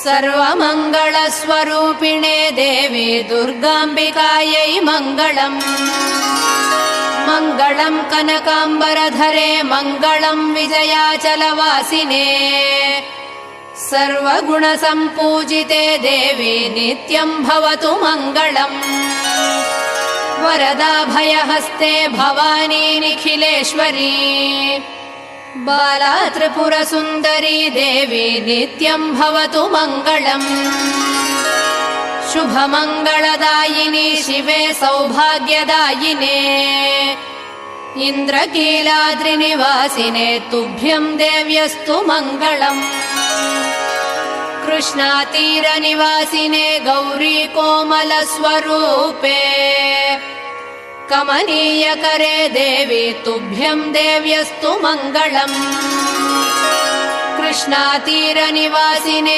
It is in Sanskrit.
सर्वमङ्गलस्वरूपिणे देवी दुर्गाम्बिकायै मङ्गलम्। मङ्गलम् कनकाम्बरधरे मङ्गलम् विजयाचलवासिने सर्वगुणसम्पूजिते देवी नित्यम् भवतु मङ्गलम्। वरदाभयहस्ते भवानी निखिलेश्वरी बाला त्रिपुरसुन्दरी देवी नित्यम् भवतु मङ्गलम्। शुभमङ्गलदायिनी शिवे सौभाग्यदायिने इन्द्रकीलाद्रिनिवासिने तुभ्यम् देव्यस्तु मङ्गलम्। कृष्णातीरनिवासिने गौरी कोमलस्वरूपे कमनीयकरे देवी तुभ्यम् देव्यस्तु मङ्गलम्। कृष्णातीरनिवासिने